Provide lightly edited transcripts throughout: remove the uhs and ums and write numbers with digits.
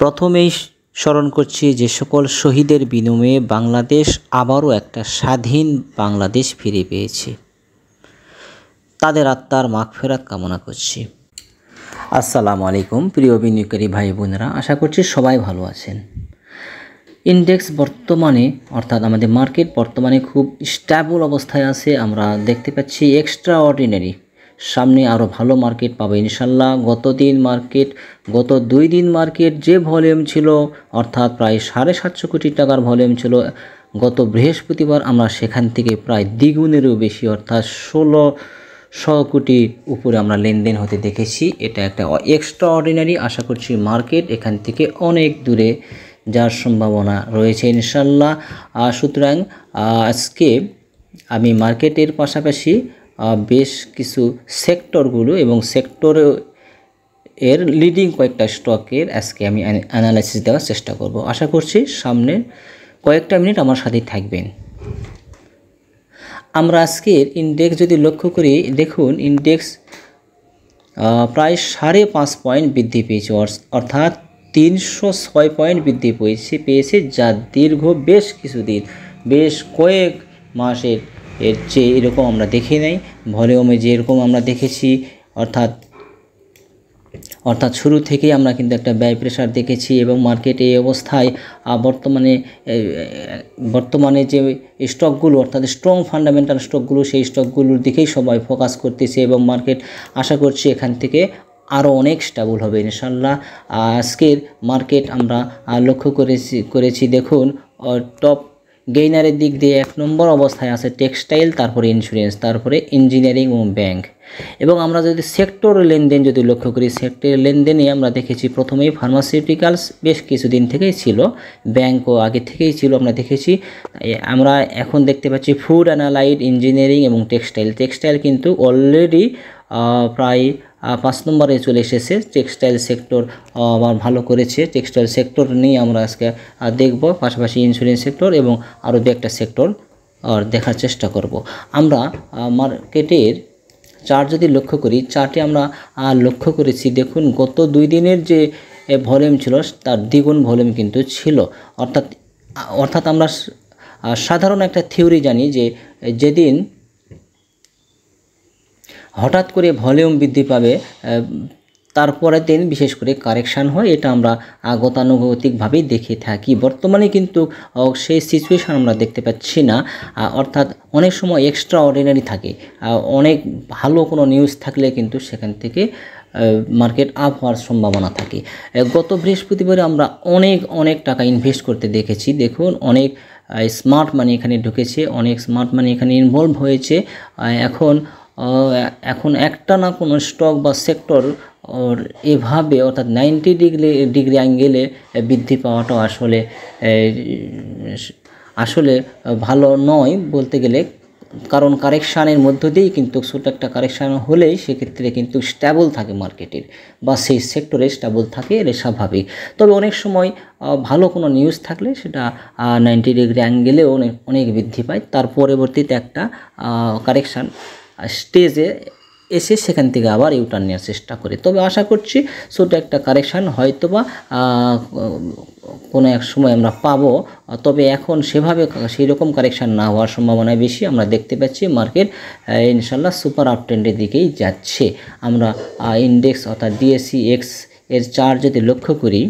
প্রথমেই স্মরণ করছি যে সকল শহীদের বিনিময়ে বাংলাদেশ আবারও একটা স্বাধীন বাংলাদেশ ফিরে পেয়েছে। তাদের আত্মার মাগফিরাত কামনা করছি। আসসালামু আলাইকুম প্রিয় বিনিয়োগকারী ভাই বোনেরা, আশা করছি সবাই ভালো আছেন। ইন্ডেক্স বর্তমানে অর্থাৎ আমাদের মার্কেট বর্তমানে খুব স্টেবল অবস্থায় আছে। আমরা দেখতে পাচ্ছি এক্সট্রা অর্ডিনারি, সামনে আরও ভালো মার্কেট পাবো ইনশাল্লাহ। গত 2 দিন মার্কেট যে ভলিউম ছিল অর্থাৎ প্রায় 750 কোটি টাকার ভলিউম ছিল গত বৃহস্পতিবার, আমরা সেখান থেকে প্রায় দ্বিগুণেরও বেশি অর্থাৎ 1600 কোটির উপরে আমরা লেনদেন হতে দেখেছি। এটা একটা এক্সট্রা অর্ডিনারি। আশা করছি মার্কেট এখান থেকে অনেক দূরে যার সম্ভাবনা রয়েছে ইনশাল্লাহ। সুতরাং আজকে আমি মার্কেটের পাশাপাশি বেশ কিছু সেক্টরগুলো এবং সেক্টরের লিডিং কয়েকটা স্টকের আজকে আমি অ্যানালাইসিস দেওয়ার চেষ্টা করব। আশা করছি সামনে কয়েকটা মিনিট আমার সাথে থাকবেন। আমরা আজকের ইন্ডেক্স যদি লক্ষ্য করি, দেখুন ইন্ডেক্স প্রায় 5.5 পয়েন্ট বৃদ্ধি পেয়েছে, অর্থাৎ 306 পয়েন্ট বৃদ্ধি পেয়েছে, যা দীর্ঘ বেশ কয়েক মাসের চেয়ে এরকম আমরা দেখি নাই। ভলিউমে যেরকম আমরা দেখেছি অর্থাৎ শুরু থেকেই আমরা কিন্তু একটা ব্যয় প্রেশার দেখেছি এবং মার্কেটে এই অবস্থায় বর্তমানে যে স্টকগুলো অর্থাৎ স্ট্রং ফান্ডামেন্টাল স্টকগুলো, সেই স্টকগুলোর দিকেই সবাই ফোকাস করতেছে এবং মার্কেট আশা করছি এখান থেকে আরও অনেক স্টেবল হবে ইনশাল্লাহ। আজকের মার্কেট আমরা লক্ষ্য করেছি দেখুন টপ গেইনারের দিক দিয়ে 1 নম্বর অবস্থায় আছে টেক্সটাইল, তারপরে ইন্স্যুরেন্স, তারপরে ইঞ্জিনিয়ারিং এবং ব্যাংক। এবং আমরা যদি সেক্টর লেনদেন যদি লক্ষ্য করি, সেক্টরের লেনদেনে আমরা দেখেছি প্রথমেই ফার্মাসিউটিক্যালস বেশ কিছুদিন থেকেই ছিল, ব্যাংকও আগে থেকেই ছিল আমরা দেখেছি। আমরা এখন দেখতে পাচ্ছি ফুড অ্যান্ড ইঞ্জিনিয়ারিং এবং টেক্সটাইল কিন্তু অলরেডি প্রায় 5 নম্বরে চলে এসেছে। টেক্সটাইল সেক্টর আবার ভালো করেছে। টেক্সটাইল সেক্টর নিয়ে আমরা আজকে দেখব, পাশাপাশি ইন্স্যুরেন্স সেক্টর এবং আরও 2-একটা সেক্টর দেখার চেষ্টা করব। আমরা মার্কেটের চার্ট যদি লক্ষ্য করি, চার্টে আমরা লক্ষ্য করেছি দেখুন গত 2 দিনের যে ভলিউম ছিল তার দ্বিগুণ ভলিউম কিন্তু ছিল। অর্থাৎ আমরা সাধারণ একটা থিওরি জানি যে যেদিন হঠাৎ করে ভলিউম বৃদ্ধি পাবে তারপরের দিন বিশেষ করে কারেকশান হয়। এটা আমরা গতানুগতিকভাবেই দেখে থাকি। বর্তমানে কিন্তু সেই সিচুয়েশান আমরা দেখতে পাচ্ছি না। অর্থাৎ অনেক সময় এক্সট্রা অর্ডিনারি থাকে, অনেক ভালো কোনো নিউজ থাকলে কিন্তু সেখান থেকে মার্কেট আপ হওয়ার সম্ভাবনা থাকে। গত বৃহস্পতিবারে আমরা অনেক টাকা ইনভেস্ট করতে দেখেছি। দেখুন অনেক স্মার্ট মানি এখানে ঢুকেছে, অনেক স্মার্ট মানি এখানে ইনভলভ হয়েছে। এখন একটা না কোনো স্টক বা সেক্টর এভাবে অর্থাৎ 90 ডিগ্রি অ্যাঙ্গেলে বৃদ্ধি পাওয়াটা আসলে ভালো নয় বলতে গেলে, কারণ কারেকশানের মধ্য দিয়েই কিন্তু ছোট একটা কারেকশান হলেই সেক্ষেত্রে কিন্তু স্টেবল থাকে মার্কেটের বা সেই সেক্টরে স্টেবল থাকে, এটা স্বাভাবিক। তবে অনেক সময় ভালো কোনো নিউজ থাকলে সেটা 90 ডিগ্রি অ্যাঙ্গেলেও অনেক বৃদ্ধি পায়, তার পরবর্তীতে একটা কারেকশান স্টেজে এসে সেখান থেকে আবার ইউটার্ন নেওয়ার চেষ্টা করে। তবে আশা করছি ছোট একটা কারেকশান হয়তোবা কোনো এক সময় আমরা পাবো। তবে এখন সেই রকম কারেকশান না হওয়ার সম্ভাবনা বেশি। আমরা দেখতে পাচ্ছি মার্কেট ইনশাল্লাহ সুপার আপ ট্রেন্ডের দিকেই যাচ্ছে। আমরা ইন্ডেক্স অর্থাৎ DSEX এর চার্ট যদি লক্ষ্য করি,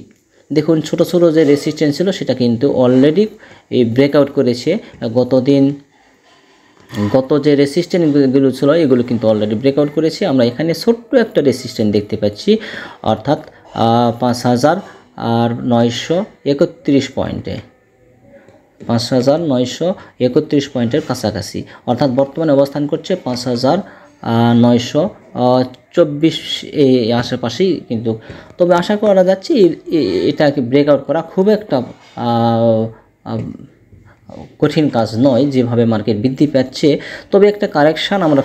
দেখুন ছোট যে রেসিস্ট্যান্স ছিল সেটা কিন্তু অলরেডি ব্রেকআউট করেছে। গত যে রেসিস্ট্যান্সগুলো ছিল এগুলো কিন্তু অলরেডি ব্রেকআউট করেছে। আমরা এখানে ছোট্ট একটা রেসিস্ট্যান্স দেখতে পাচ্ছি, অর্থাৎ 5931 পয়েন্টে, 5931 পয়েন্টের কাছাকাছি, অর্থাৎ বর্তমানে অবস্থান করছে 5924 এই আশেপাশেই কিন্তু। তবে আশা করা যাচ্ছে এটাকে ব্রেকআউট করা খুব একটা কঠিন কাজ নয় যেভাবে মার্কেট বৃদ্ধি পাচ্ছে। তবে একটা কারেকশান আমরা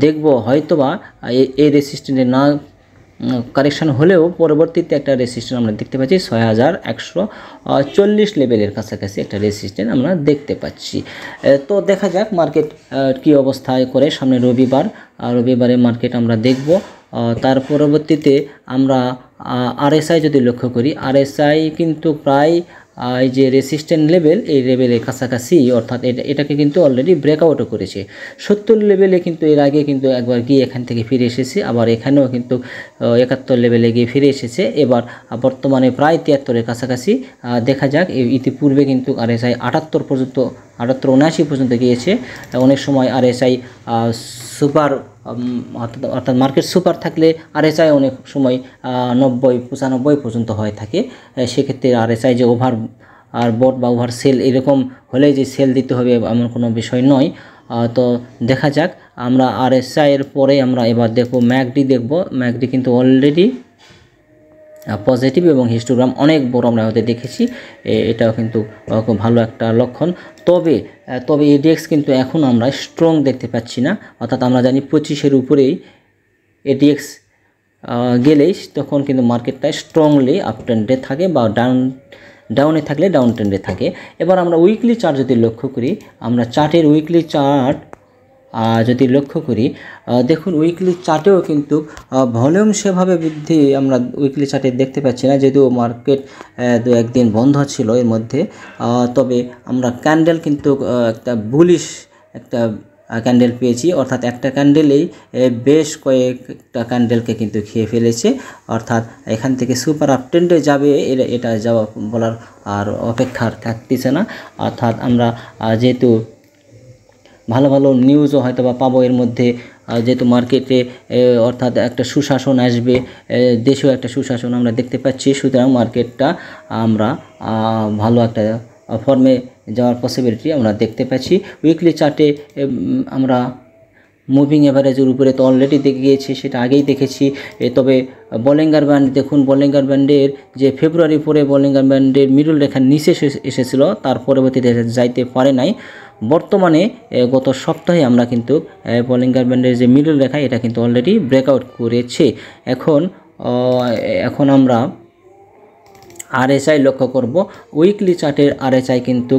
দেখব, হয়তোবা এই রেসিস্ট্যান্টে না কারেকশান হলেও পরবর্তীতে একটা রেসিস্ট্যান্ট আমরা দেখতে পাচ্ছি 6140 লেভেলের কাছাকাছি একটা রেসিস্ট্যান্ট আমরা দেখতে পাচ্ছি। তো দেখা যাক মার্কেট কী অবস্থায় করে। সামনে রবিবারে মার্কেট আমরা দেখব। তার পরবর্তীতে আমরা আরএসআই যদি লক্ষ্য করি, আরএসআই কিন্তু প্রায় এই যে রেসিস্ট্যান্ট লেভেল, এই লেভেলের কাছাকাছি, অর্থাৎ এটাকে কিন্তু অলরেডি ব্রেকআউটও করেছে। 70 লেভেলে কিন্তু এর আগে কিন্তু একবার গিয়ে এখান থেকে ফিরে এসেছে, আবার এখানেও কিন্তু 71 লেভেলে গিয়ে ফিরে এসেছে। এবার বর্তমানে প্রায় 73-এর কাছাকাছি। দেখা যাক, ইতিপূর্বে কিন্তু আরএসআই 78 পর্যন্ত, 78-79 পর্যন্ত গিয়েছে। অনেক সময় আরএসআই সুপার, অর্থাৎ মার্কেট সুপার থাকলে আরএসআই অনেক সময় 90-95 পর্যন্ত হয়ে থাকে। সেক্ষেত্রে আরএসআই যে ওভার আর বট বা ওভার সেল এরকম হলে যে সেল দিতে হবে এমন কোনো বিষয় নয়। তো দেখা যাক, আমরা আরএসআই এর পরে আমরা এবার দেখব ম্যাকডি দেখব। ম্যাকডি কিন্তু অলরেডি পজিটিভ এবং হিস্টোগ্রাম অনেক বড় আমরা হতে দেখেছি, এটাও কিন্তু খুব ভালো একটা লক্ষণ। তবে এডিএক্স কিন্তু এখন আমরা স্ট্রং দেখতে পাচ্ছি না, অর্থাৎ আমরা জানি 25-এর উপরেই এডিএক্স গেলেই তখন কিন্তু মার্কেটটা স্ট্রংলি আপ ট্রেন্ডে থাকে বা ডাউনে থাকলে ডাউন ট্রেন্ডে থাকে। এবার আমরা উইকলি চার্ট যদি লক্ষ্য করি, আমরা চার্টের উইকলি চার্ট যদি লক্ষ্য করি, দেখুন উইকলি চার্টেও কিন্তু ভলিউম সেভাবে বৃদ্ধি আমরা উইকলি চার্টে দেখতে পাচ্ছি না, যেহেতু মার্কেট 2-1 দিন বন্ধ ছিল এর মধ্যে। তবে আমরা ক্যান্ডেল কিন্তু একটা বুলিশ একটা ক্যান্ডেল পেয়েছি, অর্থাৎ একটা ক্যান্ডেলেই বেশ কয়েকটা ক্যান্ডেলকে কিন্তু খেয়ে ফেলেছে, অর্থাৎ এখান থেকে সুপার আপ ট্রেন্ডে যাবে এটা যাওয়া বলার আর অপেক্ষার থাকতেছে না। অর্থাৎ আমরা যেহেতু ভালো ভালো নিউজও হয়তো বা পাবো এর মধ্যে, যেহেতু মার্কেটে অর্থাৎ একটা সুশাসন আসবে, দেশেও একটা সুশাসন আমরা দেখতে পাচ্ছি, সুতরাং মার্কেটটা আমরা ভালো একটা ফর্মে যাওয়ার পসিবিলিটি আমরা দেখতে পাচ্ছি। উইকলি চার্টে আমরা মুভিং এভারেজের উপরে তো অলরেডি দেখে গিয়েছি, সেটা আগেই দেখেছি। তবে বলিঙ্গার ব্যান্ড দেখুন, বলিঙ্গার ব্যান্ডের যে ফেব্রুয়ারি পরে বলিঙ্গার ব্যান্ডের মিডল রেখার নিচে এসেছিল, তার পরবর্তীতে যাইতে পারে নাই। বর্তমানে গত সপ্তাহে আমরা কিন্তু বলিঙ্গার ব্যান্ডের যে মিডল রেখা এটা কিন্তু অলরেডি ব্রেকআউট করেছে। এখন আমরা আরএসআই লক্ষ্য করব। উইকলি চার্টের আরএসআই কিন্তু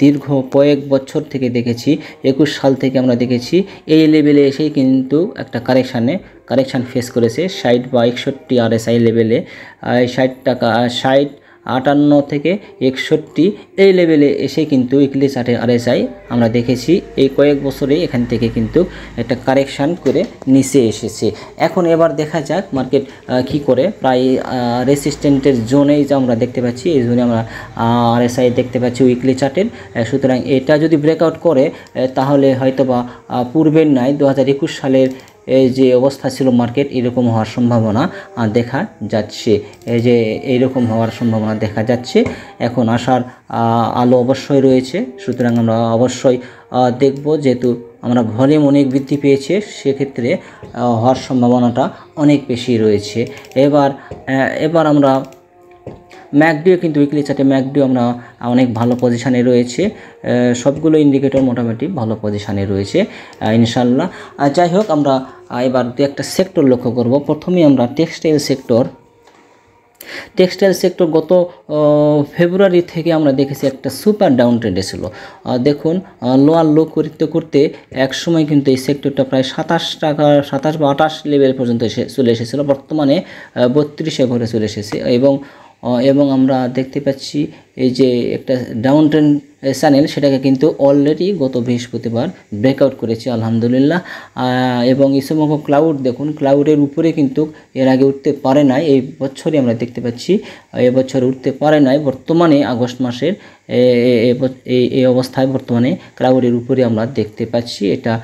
দীর্ঘ কয়েক বছর থেকে দেখেছি, 21 সাল থেকে আমরা দেখেছি এই লেভেলে এসেই কিন্তু একটা কারেকশান ফেস করেছে 60 বা 61 আরএসআই লেভেলে। 58 থেকে 61 এই লেভেলে এসে কিন্তু উইকলি চার্টের আরএসআই আমরা দেখেছি এই কয়েক বছরে এখান থেকে কিন্তু একটা কারেকশান করে নিচে এসেছে। এখন এবার দেখা যাক মার্কেট কি করে। প্রায় রেসিস্ট্যান্টের জোনেই যে আমরা দেখতে পাচ্ছি, এই জোনে আমরা আরএসআই দেখতে পাচ্ছি উইকলি চার্টের। সুতরাং এটা যদি ব্রেকআউট করে তাহলে হয়তোবা পূর্বের নাই 2021 সালের যে অবস্থা ছিল মার্কেট এরকম হওয়ার সম্ভাবনা দেখা যাচ্ছে, এইরকম হওয়ার সম্ভাবনা দেখা যাচ্ছে। এখন আসার আলো অবশ্যই রয়েছে, সুতরাং আমরা অবশ্যই দেখব, যেহেতু আমরা ভলিউম অনেক বৃদ্ধি পেয়েছে, সেক্ষেত্রে হওয়ার সম্ভাবনাটা অনেক বেশি রয়েছে। এবার আমরা ম্যাকডিও কিন্তু উইকলি চার্টে ম্যাকডিও আমরা অনেক ভালো পজিশানে রয়েছে, সবগুলো ইন্ডিকেটর মোটামুটি ভালো পজিশানে রয়েছে ইনশাল্লাহ। যাই হোক, আমরা এবার দু একটা সেক্টর লক্ষ্য করব। প্রথমেই আমরা টেক্সটাইল সেক্টর গত ফেব্রুয়ারি থেকে আমরা দেখেছি একটা সুপার ডাউন ট্রেন্ডে ছিল। দেখুন লোয়ার লো করতে করতে এক সময় কিন্তু এই সেক্টরটা প্রায় 27 বা 28 লেভেল পর্যন্ত চলে এসেছিলো, বর্তমানে 32-এ ঘরে চলে এসেছে। এবং আমরা দেখতে পাচ্ছি এই যে একটা ডাউন ট্রেন্ড চ্যানেল, সেটাকে কিন্তু অলরেডি গত বৃহস্পতিবার ব্রেকআউট করেছে আলহামদুলিল্লাহ। এবং ইসমোকো ক্লাউড দেখুন, ক্লাউডের উপরে কিন্তু এর আগে উঠতে পারে নাই, এই বছরই আমরা দেখতে পাচ্ছি এবছর উঠতে পারে নাই। বর্তমানে আগস্ট মাসের এই অবস্থায় বর্তমানে ক্লাউডের উপরে আমরা দেখতে পাচ্ছি। এটা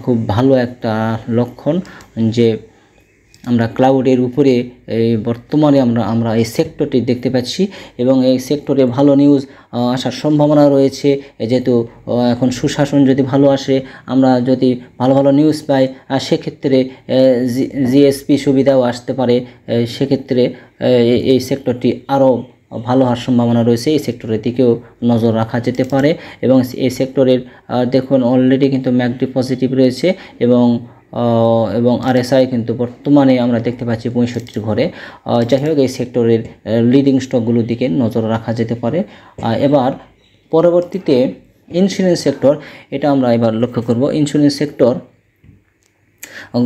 খুব ভালো একটা লক্ষণ যে আমরা ক্লাউডের উপরে বর্তমানে আমরা এই সেক্টরটি দেখতে পাচ্ছি, এবং এই সেক্টরে ভালো নিউজ আসার সম্ভাবনা রয়েছে। যেহেতু এখন সুশাসন যদি ভালো আসে, আমরা যদি ভালো ভালো নিউজ পাই, সেক্ষেত্রে জিএসপি সুবিধাও আসতে পারে, সেক্ষেত্রে এই সেক্টরটি আরও ভালো হওয়ার সম্ভাবনা রয়েছে। এই সেক্টরের দিকেও নজর রাখা যেতে পারে। এবং এই সেক্টরের দেখুন অলরেডি কিন্তু ম্যাকডি পজিটিভ রয়েছে, এবং আরএসআই কিন্তু বর্তমানে আমরা দেখতে পাচ্ছি 65 ঘরে। যাই হোক, এই সেক্টরের লিডিং স্টকগুলোর দিকে নজর রাখা যেতে পারে। এবার পরবর্তীতে ইন্স্যুরেন্স সেক্টর, এটা আমরা এবার লক্ষ্য করব। ইন্স্যুরেন্স সেক্টর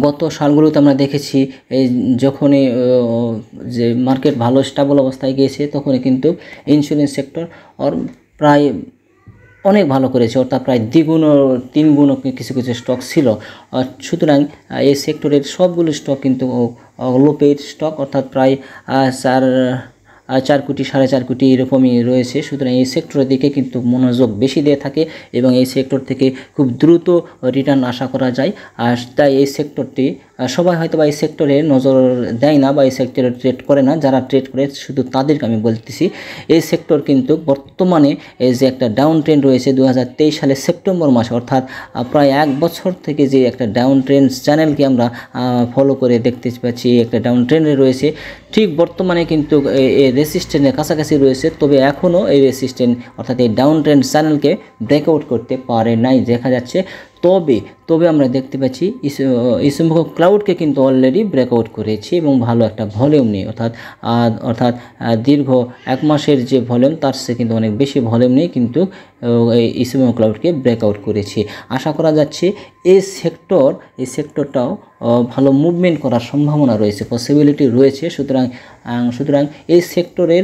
গত সালগুলোতে আমরা দেখেছি এই যখনই যে মার্কেট ভালো স্টেবল অবস্থায় গিয়েছে তখনই কিন্তু ইন্স্যুরেন্স সেক্টর প্রায় অনেক ভালো করেছে, অর্থাৎ প্রায় দ্বিগুণ ও তিনগুণ কিছু কিছু স্টক ছিল। সুতরাং এই সেক্টরের সবগুলো স্টক কিন্তু লো পেইড স্টক, অর্থাৎ প্রায় 4 কোটি 4.5 কোটি এরকমই রয়েছে। সুতরাং এই সেক্টরের দিকে কিন্তু মনোযোগ বেশি দিয়ে থাকে এবং এই সেক্টর থেকে খুব দ্রুত রিটার্ন আশা করা যায়। আর তাই এই সেক্টরটি সবাই হয়তো বা এই সেক্টরে নজর দেয় না বা এই সেক্টরে ট্রেড করে না। যারা ট্রেড করে শুধু তাদেরকে আমি বলতেছি। এই সেক্টর কিন্তু বর্তমানে এই যে একটা ডাউন ট্রেন্ড রয়েছে 2023 সালের সেপ্টেম্বর মাসে, অর্থাৎ প্রায় 1 বছর থেকে যে একটা ডাউন ট্রেন্ড চ্যানেলকে আমরা ফলো করে দেখতে পাচ্ছি, একটা ডাউন ট্রেন্ডে রয়েছে। ঠিক বর্তমানে কিন্তু এই রেসিস্ট্যান্টের কাছাকাছি রয়েছে, তবে এখনও এই রেসিস্ট্যান্ট অর্থাৎ এই ডাউন ট্রেন্ড চ্যানেলকে ব্রেকআউট করতে পারে নাই দেখা যাচ্ছে। তবে আমরা দেখতে পাচ্ছি ইসুমুখো ক্লাউডকে কিন্তু অলরেডি ব্রেকআউট করেছে এবং ভালো একটা ভলিউম নেই, অর্থাৎ দীর্ঘ 1 মাসের যে ভলিউম তার সে কিন্তু অনেক বেশি ভলিউম নেই, কিন্তু এই ইসুমুখো ক্লাউডকে ব্রেকআউট করেছে। আশা করা যাচ্ছে এই সেক্টরটাও ভালো মুভমেন্ট করার সম্ভাবনা রয়েছে, পসিবিলিটি রয়েছে। সুতরাং এই সেক্টরের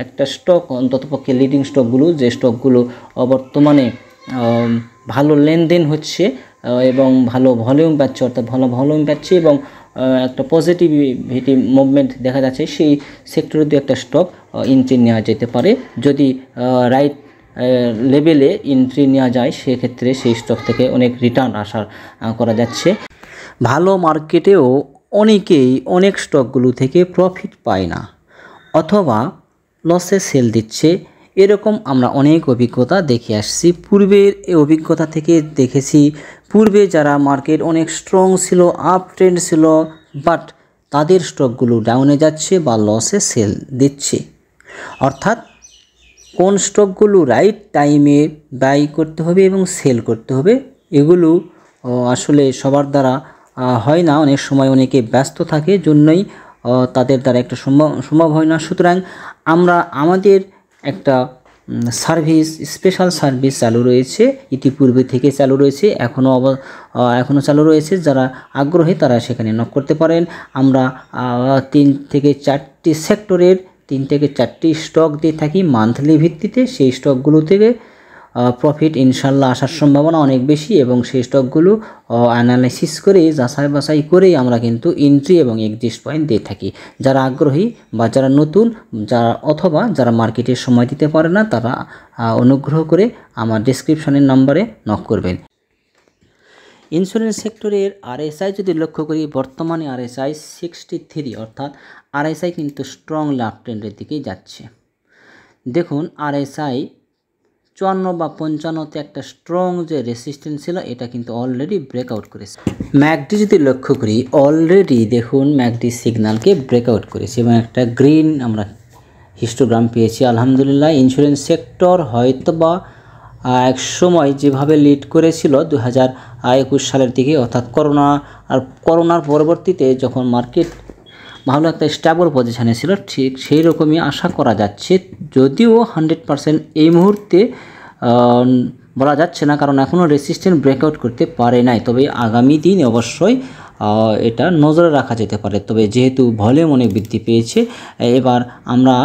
একটা স্টক অন্ততপক্ষে লিডিং স্টকগুলো, যে স্টকগুলো বর্তমানে ভালো লেনদেন হচ্ছে এবং ভালো ভলিউম পাচ্ছে, অর্থাৎ ভালো ভলিউম পাচ্ছে এবং একটা পজিটিভিটি মুভমেন্ট দেখা যাচ্ছে, সেই সেক্টরের একটা স্টক এন্ট্রি নেওয়া যেতে পারে। যদি রাইট লেভেলে এন্ট্রি নেওয়া যায় সেক্ষেত্রে সেই স্টক থেকে অনেক রিটার্ন আশা করা যাচ্ছে। ভালো মার্কেটেও অনেকেই অনেক স্টকগুলো থেকে প্রফিট পায় না অথবা লসে সেল দিচ্ছে, এরকম আমরা অনেক অভিজ্ঞতা দেখে আসছি। পূর্বের এই অভিজ্ঞতা থেকে দেখেছি পূর্বে যারা মার্কেট অনেক স্ট্রং ছিল, আপ ট্রেন্ড ছিল, বাট তাদের স্টকগুলো ডাউনে যাচ্ছে বা লসে সেল দিচ্ছে। অর্থাৎ কোন স্টকগুলো রাইট টাইমে বাই করতে হবে এবং সেল করতে হবে এগুলো আসলে সবার দ্বারা হয় না, অনেক সময় অনেকে ব্যস্ত থাকে, জন্যই তাদের দ্বারা একটা সম্ভব হয় না। সুতরাং আমাদের একটা সার্ভিস, স্পেশাল সার্ভিস চালু রয়েছে, ইতিপূর্বে থেকে চালু রয়েছে, এখনও চালু রয়েছে। যারা আগ্রহী তারা সেখানে নক করতে পারেন। আমরা 3 থেকে 4টি সেক্টরের 3 থেকে 4টি স্টক দিয়ে থাকি মান্থলি ভিত্তিতে। সেই স্টকগুলো থেকে প্রফিট ইনশাল্লাহ আসার সম্ভাবনা অনেক বেশি এবং সেই স্টকগুলো অ্যানালাইসিস করে যাচাই বাছাই করেই আমরা কিন্তু এন্ট্রি এবং এক্সিট পয়েন্ট দিয়ে থাকি। যারা আগ্রহী বা যারা নতুন, অথবা যারা মার্কেটে সময় দিতে পারে না, তারা অনুগ্রহ করে আমার ডেসক্রিপশনের নাম্বারে নক করবেন। ইন্স্যুরেন্স সেক্টরের RSI যদি লক্ষ্য করি, বর্তমানে RSI 63, অর্থাৎ RSI কিন্তু স্ট্রংলি আপ ট্রেন্ডের দিকেই যাচ্ছে। দেখুন RSI 54 বা 55তে একটা স্ট্রং যে রেসিস্ট্যান্স ছিল এটা কিন্তু অলরেডি ব্রেকআউট করেছে। ম্যাকডি যদি লক্ষ্য করি, অলরেডি দেখুন ম্যাকডি সিগন্যালকে ব্রেকআউট করেছে এবং একটা গ্রিন আমরা হিস্টোগ্রাম পেয়েছি। আলহামদুলিল্লাহ, ইন্স্যুরেন্স সেক্টর হয়তোবা এক সময় যেভাবে লিড করেছিল 2021 সালের দিকে, অর্থাৎ করোনার পরবর্তীতে যখন মার্কেট ভালো একটা স্টেবল পজিশানে ছিল, ঠিক সেই রকমই আশা করা যাচ্ছে। যদিও 100% এই মুহূর্তে বলা যাচ্ছে না, কারণ এখনও রেসিস্ট্যান্ট ব্রেকআউট করতে পারে নাই, তবে আগামী দিন অবশ্যই এটা নজরে রাখা যেতে পারে। তবে যেহেতু ভলিউম অনেক বৃদ্ধি পেয়েছে, এবার আমরা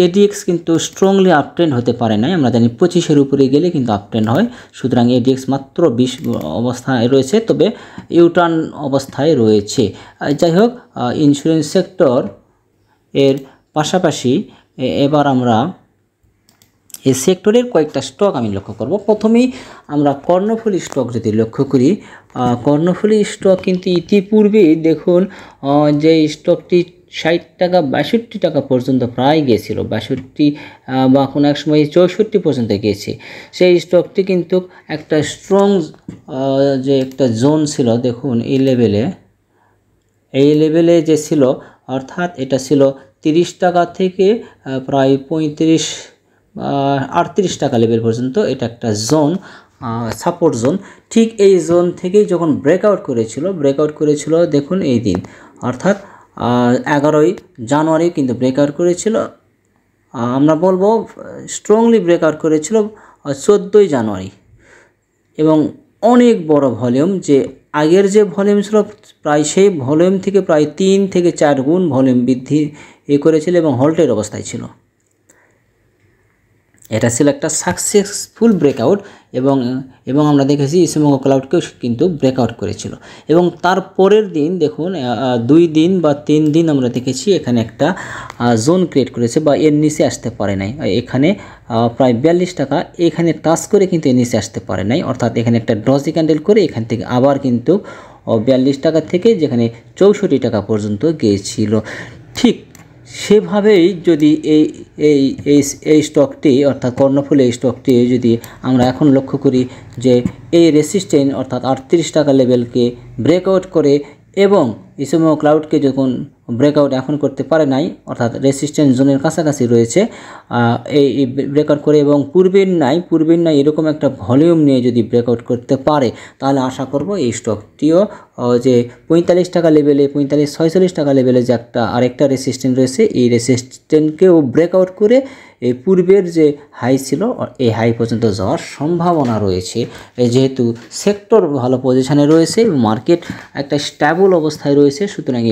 ADX কিন্তু স্ট্রংলি আপট্রেন্ড হতে পারে নাই। আমরা জানি 25-এর উপরে গেলে কিন্তু আপট্রেন্ড হয়। সুতরাং ADX মাত্র 20 অবস্থায় রয়েছে, তবে ইউটার্ন অবস্থায় রয়েছে। যাই হোক, ইন্স্যুরেন্স সেক্টর এর পাশাপাশি এবার আমরা এই সেক্টরের কয়েকটা স্টক আমি লক্ষ্য করব। প্রথমেই আমরা কর্ণফুলী স্টক যদি লক্ষ্য করি, কর্ণফুলী স্টক কিন্তু ইতিপূর্বেই দেখুন যে স্টকটি 60 টাকা 62 টাকা পর্যন্ত প্রায় গিয়েছিল, 62 বা কোনো এক সময় 64 পর্যন্ত গিয়েছে। সেই স্টকটি কিন্তু একটা স্ট্রং যে একটা জোন ছিল, দেখুন এই লেভেলে যে ছিল, অর্থাৎ এটা ছিল 30 টাকা থেকে প্রায় 38 টাকা লেভেল পর্যন্ত। এটা একটা জোন, সাপোর্ট জোন। ঠিক এই জোন থেকেই যখন ব্রেকআউট করেছিল দেখুন এই দিন, অর্থাৎ 11ই জানুয়ারি কিন্তু ব্রেকআউট করেছিল। আমরা বলবো স্ট্রংলি ব্রেকআউট করেছিল 14ই জানুয়ারি এবং অনেক বড় ভলিউম, যে আগের যে ভলিউম ছিল প্রায় সেই ভলিউম থেকে প্রায় 3 থেকে 4 গুণ ভলিউম বৃদ্ধি করেছিল এবং হল্টের অবস্থায় ছিল। এটা ছিল একটা সাকসেসফুল ব্রেকআউট এবং আমরা দেখেছি ইসিমোগো ক্লাউডকেও কিন্তু ব্রেকআউট করেছিল। এবং তার পরের দিন দেখুন 2 দিন বা 3 দিন আমরা দেখেছি এখানে একটা জোন ক্রিয়েট করেছে বা এর নিচে আসতে পারে নাই। এখানে প্রায় 42 টাকা এখানে টাচ করে কিন্তু এর নিচে আসতে পারে নাই, অর্থাৎ এখানে একটা ডজি ক্যান্ডেল করে এখান থেকে আবার কিন্তু 42 টাকা থেকে যেখানে 64 টাকা পর্যন্ত গিয়েছিল। ঠিক সেভাবেই যদি এই স্টকটি অর্থাৎ কর্ণফুল এই স্টকটি যদি আমরা এখন লক্ষ্য করি যে এই রেসিস্ট্যান্ট অর্থাৎ 38 টাকা লেভেলকে ব্রেকআউট করে এবং ইসিমোগো ক্লাউডকে যখন ব্রেকআউট এখন করতে পারে নাই অর্থাৎ রেসিস্ট্যান্ট জোনের কাছাকাছি রয়েছে এই ব্রেকআউট করে এবং পূর্বের নাই এরকম একটা ভলিউম নিয়ে যদি ব্রেকআউট করতে পারে তাহলে আশা করব এই স্টকটিও যে 45 টাকা লেভেলে 46 টাকা লেভেলে যে আরেকটা রেসিস্ট্যান্ট রয়েছে এই রেসিস্ট্যান্টকেও ব্রেকআউট করে এই পূর্বের যে হাই ছিল এই হাই পর্যন্ত যাওয়ার সম্ভাবনা রয়েছে। যেহেতু সেক্টর ভালো পজিশনে রয়েছে, মার্কেট একটা স্ট্যাবল অবস্থায় রয়েছে, সুতরাং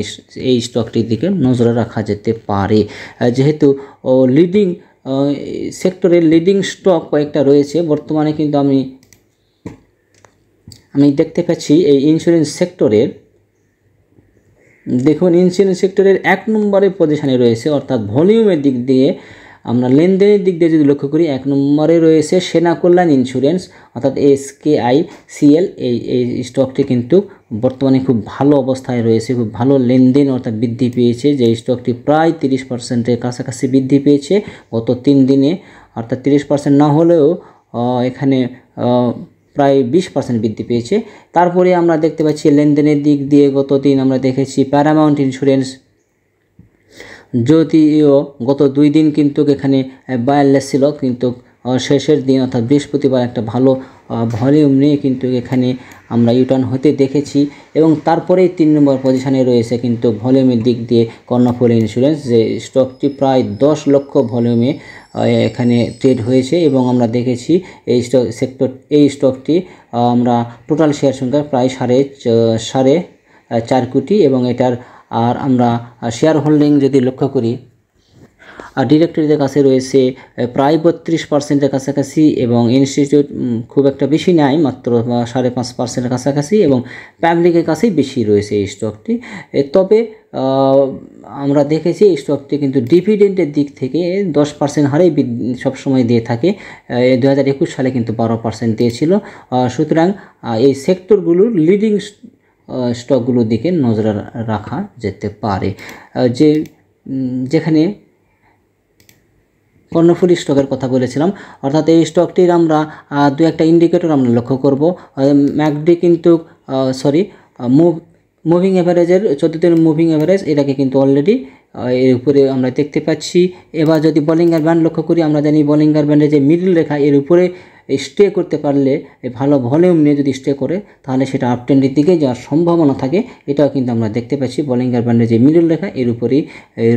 এই স্টকটির দিকে নজর রাখা যেতে পারে। যেহেতু লিডিং সেক্টরের লিডিং স্টক কয়েকটা রয়েছে বর্তমানে, কিন্তু আমি দেখতে পাচ্ছি এই ইন্স্যুরেন্স সেক্টরের, দেখুন ইন্স্যুরেন্স সেক্টরের 1 নম্বরে পজিশনে রয়েছে, অর্থাৎ ভলিউমের দিক দিয়ে আমরা লেনদেনের দিক দিয়ে যদি লক্ষ্য করি 1 নম্বরে রয়েছে সেনা কল্যাণ ইন্স্যুরেন্স অর্থাৎ SKICL। এই স্টকটি কিন্তু বর্তমানে খুব ভালো অবস্থায় রয়েছে, খুব ভালো লেনদেন অর্থাৎ বৃদ্ধি পেয়েছে, যে স্টকটি প্রায় 30%-এর কাছাকাছি বৃদ্ধি পেয়েছে গত 3 দিনে, অর্থাৎ 30% না হলেও এখানে প্রায় 20% বৃদ্ধি পেয়েছে। তারপরে আমরা দেখতে পাচ্ছি লেনদেনের দিক দিয়ে গত দিন আমরা দেখেছি প্যারামাউন্ট ইন্স্যুরেন্স, যদিও গত 2 দিন কিন্তু এখানে বায়ারলেস ছিল, কিন্তু শেষের দিন অর্থাৎ বৃহস্পতিবার একটা ভালো ভলিউম নিয়ে কিন্তু এখানে আমরা ইউটার্ন হতে দেখেছি। এবং তারপরেই 3 নম্বর পজিশনে রয়েছে কিন্তু ভলিউমের দিক দিয়ে কর্ণফুল ইন্স্যুরেন্স, যে স্টকটি প্রায় 10 লক্ষ ভলিউমে এখানে ট্রেড হয়েছে এবং আমরা দেখেছি এই স্টকটি আমরা টোটাল শেয়ার সংখ্যা প্রায় 4.5 কোটি এবং এটার আর আমরা শেয়ার হোল্ডিং যদি লক্ষ্য করি ডিরেক্টরিদের কাছে রয়েছে প্রায় 32%-এর কাছাকাছি এবং ইনস্টিটিউট খুব একটা বেশি নাই, মাত্র 5.5%-এর কাছাকাছি এবং পাবলিকের কাছেই বেশি রয়েছে এই স্টকটি। তবে আমরা দেখেছি এই স্টকটি কিন্তু ডিভিডেন্ডের দিক থেকে 10% হারেই সবসময় দিয়ে থাকে। 2021 সালে কিন্তু 12% দিয়েছিল। সুতরাং এই সেক্টরগুলোর লিডিং স্টকগুলোর দিকে নজর রাখা যেতে পারে। যেখানে কর্ণফুল স্টকের কথা বলেছিলাম, অর্থাৎ এই স্টকটির আমরা 2-1টা ইন্ডিকেটর আমরা লক্ষ্য করব। ম্যাকডি কিন্তু মুভিং অ্যাভারেজের 14 দিনের মুভিং অ্যাভারেজ এটাকে কিন্তু অলরেডি এর উপরে আমরা দেখতে পাচ্ছি। এবার যদি বলিঙ্গার ব্যান্ড লক্ষ্য করি, আমরা জানি বলিঙ্গার ব্যান্ডের যে মিডল রেখা এর উপরে স্টে করতে পারলে, ভালো ভলিউম নিয়ে যদি স্টে করে তাহলে সেটা আপ ট্রেন্ডের দিকে যাওয়ার সম্ভাবনা থাকে। এটাও কিন্তু আমরা দেখতে পাচ্ছি বলিঙ্গার ব্যান্ডের যে মিডল রেখা এর উপরেই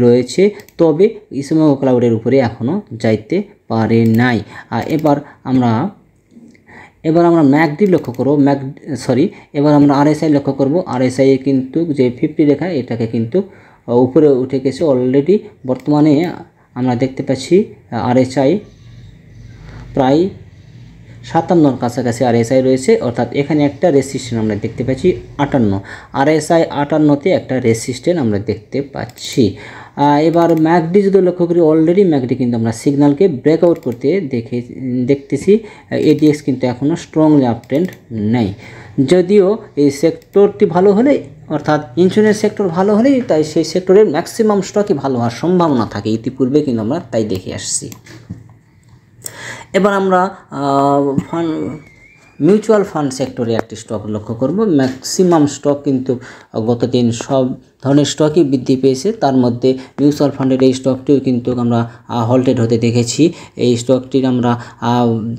রয়েছে, তবে ইসিমোগো ক্লাউডের উপরে এখনও যাইতে পারে নাই। আর এবার আমরা ম্যাকডি লক্ষ্য করব, এবার আমরা RSI লক্ষ্য করব। RSI কিন্তু যে 50 রেখা এটাকে কিন্তু উপরে উঠে গেছে অলরেডি। বর্তমানে আমরা দেখতে পাচ্ছি RSI প্রায় 57-এর কাছাকাছি RSI রয়েছে, অর্থাৎ এখানে একটা রেসিস্ট্যান্ট আমরা দেখতে পাচ্ছি 58। RSI 58-তে একটা রেসিস্ট্যান্ট আমরা দেখতে পাচ্ছি। এবার ম্যাকডি যদি লক্ষ্য করি, অলরেডি ম্যাকডি কিন্তু আমরা সিগন্যালকে ব্রেকআউট করতে দেখতেছি। ADX কিন্তু এখনও স্ট্রংলি আপ ট্রেন্ড নেই, যদিও এই সেক্টরটি ভালো হলে অর্থাৎ ইন্স্যুরেন্স সেক্টর ভালো হলেই তাই সেই সেক্টরের ম্যাক্সিমাম স্টকই ভালো হওয়ার সম্ভাবনা থাকে, ইতিপূর্বে কিন্তু আমরা তাই দেখে আসছি। এবার আমরা মিউচুয়াল ফান্ড সেক্টরে একটি স্টক লক্ষ্য করব। ম্যাক্সিমাম স্টক কিন্তু গত দিন সব ধরনের স্টকই বৃদ্ধি পেয়েছে, তার মধ্যে মিউচুয়াল ফান্ডের এই স্টকটিও কিন্তু আমরা হল্টেড হতে দেখেছি। এই স্টকটির আমরা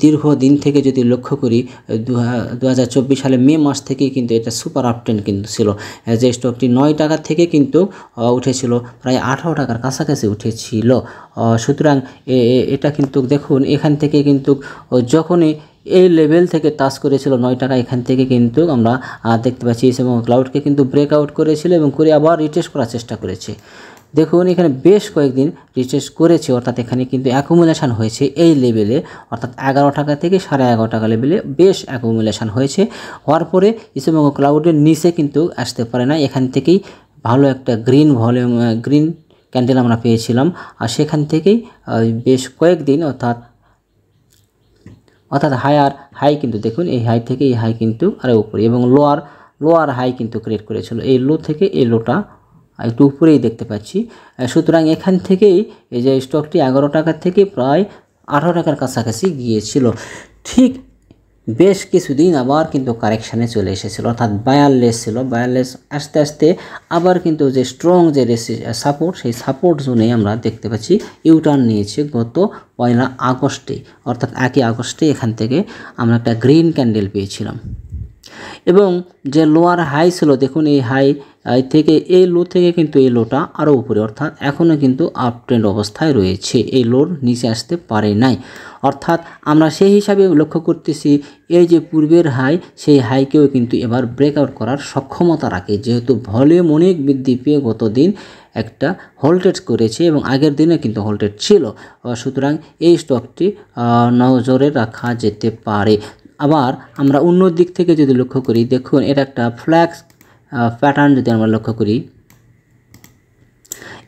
দীর্ঘদিন থেকে যদি লক্ষ্য করি 2024 সালে মে মাস থেকেই কিন্তু এটা সুপার আপট্রেন্ড কিন্তু ছিল, যে স্টকটি 9 টাকা থেকে কিন্তু উঠেছিল প্রায় 18 টাকার কাছাকাছি উঠেছিল। সুতরাং এটা কিন্তু দেখুন এখান থেকে কিন্তু যখনই এই লেভেল থেকে টাচ করেছিল 9 টাকা। এখান থেকে কিন্তু আমরা দেখতে পাচ্ছি এবং ক্লাউডকে কিন্তু ব্রেকআউট করেছিল এবং করে আবার রিটেস্ট করার চেষ্টা করেছে। দেখুন এখানে বেশ কয়েকদিন রিটেস্ট করেছে, অর্থাৎ এখানে কিন্তু অ্যাকুমুলেশন হয়েছে এই লেভেলে, অর্থাৎ 11 টাকা থেকে 11.5 টাকা লেভেলে বেশ অ্যাকুমুলেশন হয়েছে। হওয়ার পরে ইসেমঙ্গ ক্লাউডের নিচে কিন্তু আসতে পারে না, এখান থেকেই ভালো একটা গ্রিন গ্রিন ক্যান্ডেল আমরা পেয়েছিলাম। আর সেখান থেকেই বেশ কয়েকদিন অর্থাৎ হাই কিন্তু দেখুন এই হাই থেকে এই হাই কিন্তু আরও উপরে এবং লোয়ার হাই কিন্তু ক্রিয়েট করেছিল। এই লো থেকে এই লোটা একটু উপরেই দেখতে পাচ্ছি। সুতরাং এখান থেকেই এই যে স্টকটি 11 টাকা থেকে প্রায় 18 টাকার কাছাকাছি গিয়েছিল। ঠিক বেশ কিছুদিন আবার কিন্তু কারেকশানে চলে এসেছিল, অর্থাৎ বায়ারলেস ছিল। বায়ারলেস আস্তে আস্তে আবার কিন্তু যে স্ট্রং যে সাপোর্ট, সেই সাপোর্ট জোনে আমরা দেখতে পাচ্ছি ইউটার্ন নিয়েছে গত 1 আগস্টে, অর্থাৎ 1 আগস্টে এখান থেকে আমরা একটা গ্রিন ক্যান্ডেল পেয়েছিলাম। এবং যে লোয়ার হাই ছিল দেখুন এই হাই থেকে এই লো থেকে কিন্তু এই লোটা আরও উপরে, অর্থাৎ এখনও কিন্তু আপ ট্রেন্ড অবস্থায় রয়েছে, এই লোর নিচে আসতে পারে নাই। অর্থাৎ আমরা সেই হিসাবে লক্ষ্য করতেছি এই যে পূর্বের হাই, সেই হাইকেও কিন্তু এবার ব্রেকআউট করার সক্ষমতা রাখে, যেহেতু ভলিউম অনেক বৃদ্ধি পেয়ে গত দিন একটা হোল্টেজ করেছে এবং আগের দিনে কিন্তু হোল্টেজ ছিল। সুতরাং এই স্টকটি নজরে রাখা যেতে পারে। আবার আমরা অন্য দিক থেকে যদি লক্ষ্য করি, দেখুন এটা একটা ফ্ল্যাগ প্যাটার্ন যদি আমরা লক্ষ্য করি,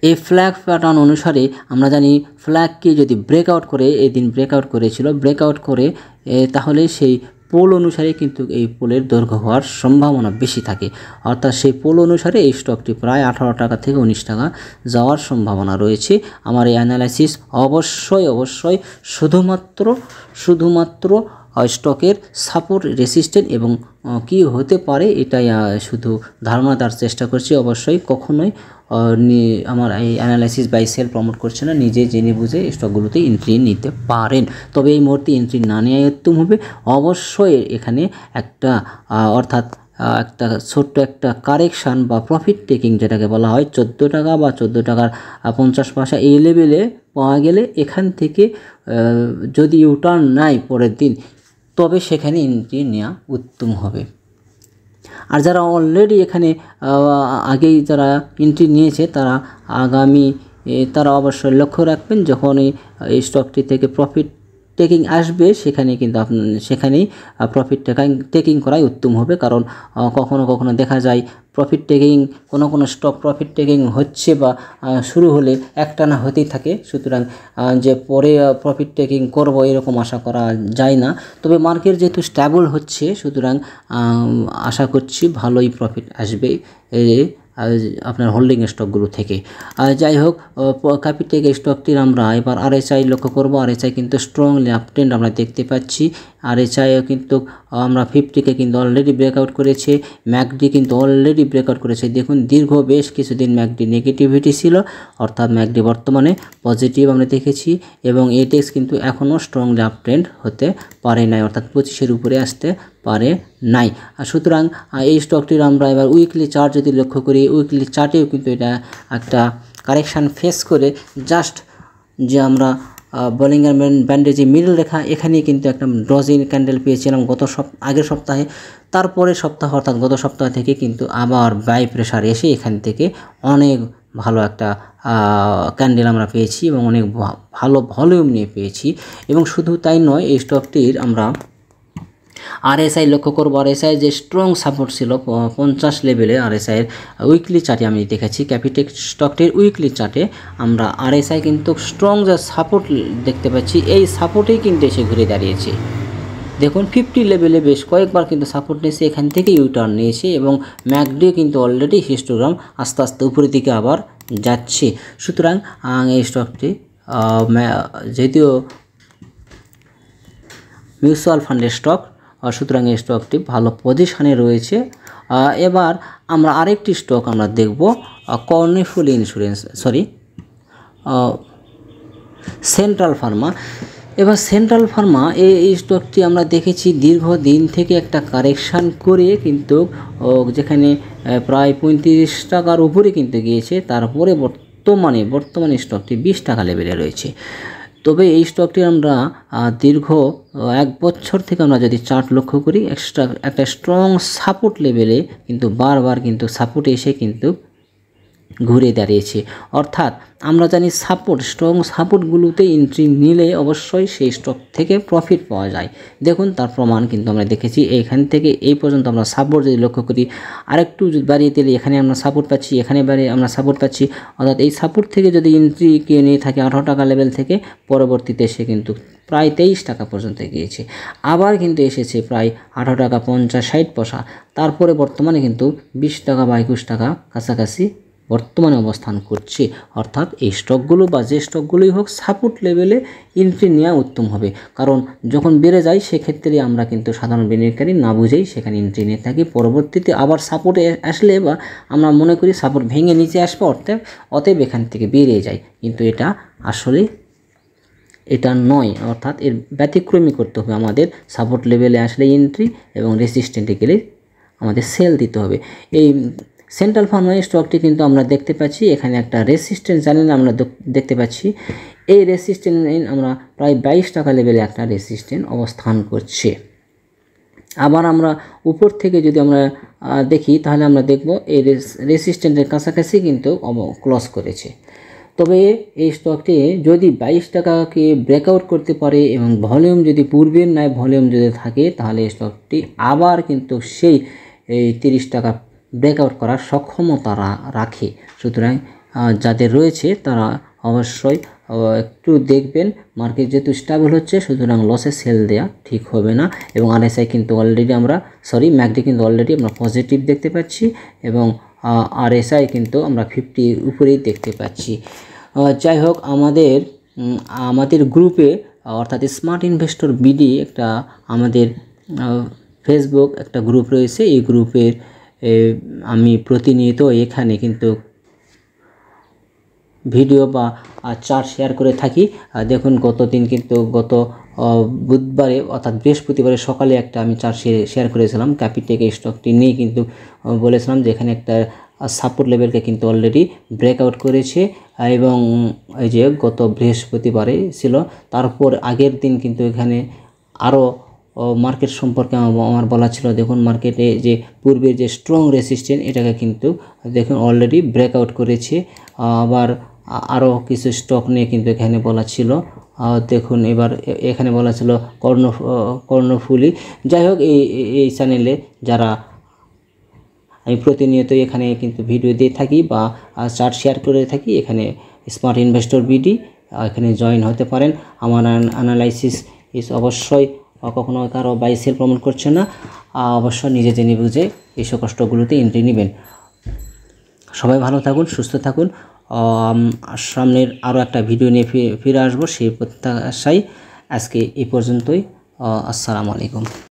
এই ফ্ল্যাগ প্যাটার্ন অনুসারে আমরা জানি ফ্ল্যাগকে যদি ব্রেকআউট করে, এই দিন ব্রেকআউট করেছিল, ব্রেকআউট করে তাহলে সেই পোল অনুসারে কিন্তু এই পোলের দৈর্ঘ্য হওয়ার সম্ভাবনা বেশি থাকে। অর্থাৎ সেই পোল অনুসারে এই স্টকটি প্রায় 18 টাকা থেকে 19 টাকা যাওয়ার সম্ভাবনা রয়েছে। আমার এই অ্যানালাইসিস অবশ্যই শুধুমাত্র স্টকের সাপোর্ট, রেসিস্ট্যান্ট এবং কি হতে পারে এটাই শুধু ধারণা দেওয়ার চেষ্টা করছি। অবশ্যই কখনোই আমার এই অ্যানালাইসিস বাই সেল প্রমোট করছে না, নিজে জেনে বুঝে স্টকগুলোতে এন্ট্রি নিতে পারেন। তবে এই মুহূর্তে এন্ট্রি না নেওয়াই উত্তম হবে। অবশ্যই এখানে একটা অর্থাৎ একটা ছোট্ট একটা কারেকশান বা প্রফিট টেকিং যেটাকে বলা হয় 14 টাকা বা 14 টাকার 50 পয়সা এই লেভেলে পাওয়া গেলে এখান থেকে যদি ইউটার্ন নাই পরের দিন, তবে সেখানে এন্ট্রি নেওয়া উত্তম হবে। আর যারা অলরেডি এখানে আগেই যারা এন্ট্রি নিয়েছে তারা অবশ্যই লক্ষ্য রাখবেন, যখন এই স্টকটি থেকে প্রফিট টেকিং আসবে সেখানেই প্রফিট টেকিং করাই উত্তম হবে। কারণ কখনো দেখা যায় প্রফিট টেকিং কোনো স্টক প্রফিট টেকিং হচ্ছে বা শুরু হলে একটানা হতেই থাকে। সুতরাং যে পরে প্রফিট টেকিং করব এরকম আশা করা যায় না। তবে মার্কেট যেহেতু স্ট্যাবল হচ্ছে, সুতরাং আশা করছি ভালোই প্রফিট আসবে আপনার হোল্ডিং স্টকগুলো থেকে। যাই হোক, ক্যাপিটেক স্টকটির আমরা এবার আরএসআই লক্ষ্য করব। আরএসআই কিন্তু স্ট্রংলি আপট্রেন্ড আমরা দেখতে পাচ্ছি। আরএসআইও কিন্তু আমরা 50কে কিন্তু অলরেডি ব্রেকআউট করেছে, ম্যাকডি কিন্তু অলরেডি ব্রেকআউট করেছে। দেখুন দীর্ঘ বেশ কিছুদিন ম্যাকডি নেগেটিভিটি ছিল, অর্থাৎ ম্যাকডি বর্তমানে পজিটিভ আমরা দেখেছি এবং এটেক্স কিন্তু এখনও স্ট্রংলি আপট্রেন্ড হতে পারে নাই, অর্থাৎ 25-এর উপরে আসতে পারে নাই। সুতরাং এই স্টকটির আমরা এবার উইকলি চার্ট যদি লক্ষ্য করি, উইকলি চার্টেও কিন্তু এটা একটা কারেকশান ফেস করে জাস্ট যে আমরা বলিঙ্গার ব্যান্ডে যে মিডল রেখা, এখানে কিন্তু একটা ডজিন ক্যান্ডেল পেয়েছিলাম আগের সপ্তাহে। তারপরে সপ্তাহ অর্থাৎ গত সপ্তাহ থেকে কিন্তু আবার বাই প্রেশার এসে এখান থেকে অনেক ভালো একটা ক্যান্ডেল আমরা পেয়েছি এবং অনেক ভালো ভলিউম নিয়ে পেয়েছি। এবং শুধু তাই নয়, এই স্টকটির আমরা আরএসআই লক্ষ্য করব। আরএসআই যে স্ট্রং সাপোর্ট ছিল 50 লেভেলে, আরএসআইয়ের উইকলি চার্টে আমি দেখেছি, ক্যাপিটেক স্টকটির উইকলি চার্টে আমরা আরএসআই কিন্তু স্ট্রং যে সাপোর্ট দেখতে পাচ্ছি, এই সাপোর্টেই কিন্তু এসে ঘুরে দাঁড়িয়েছে। দেখুন 50 লেভেলে বেশ কয়েকবার কিন্তু সাপোর্ট নিয়েছে, এখান থেকে ইউটার্ন নিয়েছে এবং ম্যাকডি কিন্তু অলরেডি হিস্টোগ্রাম আস্তে আস্তে উপরের দিকে আবার যাচ্ছে। সুতরাং এই স্টকটি যদিও মিউচুয়াল ফান্ডের স্টক, সুতরাং এই স্টকটি ভালো পজিশনে রয়েছে। এবার আমরা আরেকটি স্টক আমরা দেখব, কর্ণফুলি সেন্ট্রাল ফার্মা। এবার সেন্ট্রাল ফার্মা এই স্টকটি আমরা দেখেছি দীর্ঘদিন থেকে একটা কারেকশান করে কিন্তু যেখানে প্রায় 35 টাকার উপরে কিন্তু গিয়েছে, তারপরে বর্তমানে স্টকটি 20 টাকা লেভেলে রয়েছে। তবে এই স্টকটি আমরা দীর্ঘ 1 বছর থেকে আমরা যদি চার্ট লক্ষ্য করি একটা স্ট্রং সাপোর্ট লেভেলে কিন্তু বারবার কিন্তু সাপোর্টে এসে কিন্তু ঘুরে দাঁড়িয়েছে। অর্থাৎ আমরা জানি স্ট্রং সাপোর্টগুলোতে এন্ট্রি নিলে অবশ্যই সেই স্টক থেকে প্রফিট পাওয়া যায়। দেখুন তার প্রমাণ কিন্তু আমরা দেখেছি। এইখান থেকে এই পর্যন্ত আমরা সাপোর্ট যদি লক্ষ্য করি, আরেকটু বাড়িয়ে দিলে এখানে আমরা সাপোর্ট পাচ্ছি, এখানে বাড়িয়ে আমরা সাপোর্ট পাচ্ছি। অর্থাৎ এই সাপোর্ট থেকে যদি এন্ট্রি কে নিয়ে থাকে 18 টাকা লেভেল থেকে, পরবর্তীতে সে কিন্তু প্রায় 23 টাকা পর্যন্ত গিয়েছে। আবার কিন্তু এসেছে প্রায় 18 টাকা 50-60 পয়সা। তারপরে বর্তমানে কিন্তু 20 টাকা বা 21 টাকা কাছাকাছি বর্তমানে অবস্থান করছে। অর্থাৎ এই স্টকগুলো বা যে স্টকগুলোই হোক সাপোর্ট লেভেলে এন্ট্রি নেওয়া উত্তম হবে। কারণ যখন বেড়ে যায় সেক্ষেত্রে আমরা কিন্তু সাধারণ বিনিয়োগকারী না বুঝেই সেখানে এন্ট্রি নিয়ে থাকি। পরবর্তীতে আবার সাপোর্টে আসলে বা আমরা মনে করি সাপোর্ট ভেঙে নিচে আসবে, অতএব এখান থেকে বেরিয়ে যায়। কিন্তু এটা আসলে এটা নয়। অর্থাৎ এর ব্যতিক্রমী করতে হবে আমাদের। সাপোর্ট লেভেলে আসলে এন্ট্রি এবং রেসিস্ট্যান্টে গেলে আমাদের সেল দিতে হবে। এই সেন্ট্রাল ফার্মা স্টকটি কিন্তু আমরা দেখতে পাচ্ছি এখানে একটা রেসিস্ট্যান্স চ্যানেল আমরা দেখতে পাচ্ছি। এই রেসিস্ট্যান্স আমরা প্রায় 22 টাকা লেভেলে একটা রেসিস্ট্যান্স অবস্থান করছে। আবার আমরা উপর থেকে যদি আমরা দেখি তাহলে আমরা দেখব এই রেসিস্ট্যান্সের কাছাকাছি কিন্তু ক্লোজ করেছে। তবে এই স্টকটি যদি 22 টাকাকে ব্রেকআউট করতে পারে এবং ভলিউম যদি পূর্বের ন্যায় ভলিউম যদি থাকে, তাহলে এই স্টকটি আবার কিন্তু সেই 30 টাকা ব্রেকআউট করার সক্ষমতা রাখে। সুতরাং যাদের রয়েছে তারা অবশ্যই একটু দেখবেন। মার্কেট যেহেতু স্টেবল হচ্ছে, সুতরাং লসে সেল দেওয়া ঠিক হবে না। এবং আরএসআই কিন্তু অলরেডি ম্যাকডি কিন্তু অলরেডি আমরা পজিটিভ দেখতে পাচ্ছি এবং আরএসআই কিন্তু আমরা 50 উপরেই দেখতে পাচ্ছি। যাই হোক, আমাদের গ্রুপে অর্থাৎ স্মার্ট ইনভেস্টর বিডি একটা আমাদের ফেসবুক একটা গ্রুপ রয়েছে। এই গ্রুপের আমি প্রতিনিয়ত এখানে কিন্তু ভিডিও বা চার্ট শেয়ার করে থাকি। দেখুন গত বুধবারে অর্থাৎ বৃহস্পতিবারে সকালে একটা আমি চার্ট শেয়ার করেছিলাম ক্যাপিটেক স্টকটি নিয়ে। কিন্তু বলেছিলাম যে এখানে একটা সাপোর্ট লেভেলকে কিন্তু অলরেডি ব্রেকআউট করেছে এবং এই যে গত বৃহস্পতিবারে ছিল। তারপর আগের দিন কিন্তু এখানে আরও মার্কেট সম্পর্কে আমার বলা ছিল। দেখুন মার্কেটে যে পূর্বের যে স্ট্রং রেসিস্ট্যান্স এটাকে কিন্তু দেখুন অলরেডি ব্রেকআউট করেছে। আবার আরও কিছু স্টক নিয়ে কিন্তু এখানে বলা ছিল। দেখুন এবার এখানে বলা ছিল কর্ণফুলী। যাই হোক, এই চ্যানেলে যারা আমি প্রতিনিয়ত এখানে কিন্তু ভিডিও দিয়ে থাকি বা চার্ট শেয়ার করে থাকি, এখানে স্মার্ট ইনভেস্টর বিডি এখানে জয়েন হতে পারেন। আমার অ্যানালাইসিস অবশ্যই কখনো কারো বাই সেল প্রমোট করছে না। অবশ্যই নিজে জেনে বুঝে এইসব কষ্টগুলোতে এন্ট্রি নেবেন। সবাই ভালো থাকুন, সুস্থ থাকুন। সামনের আরও একটা ভিডিও নিয়ে ফিরে আসবো সেই প্রত্যাশায় আজকে এই পর্যন্তই। আসসালামু আলাইকুম।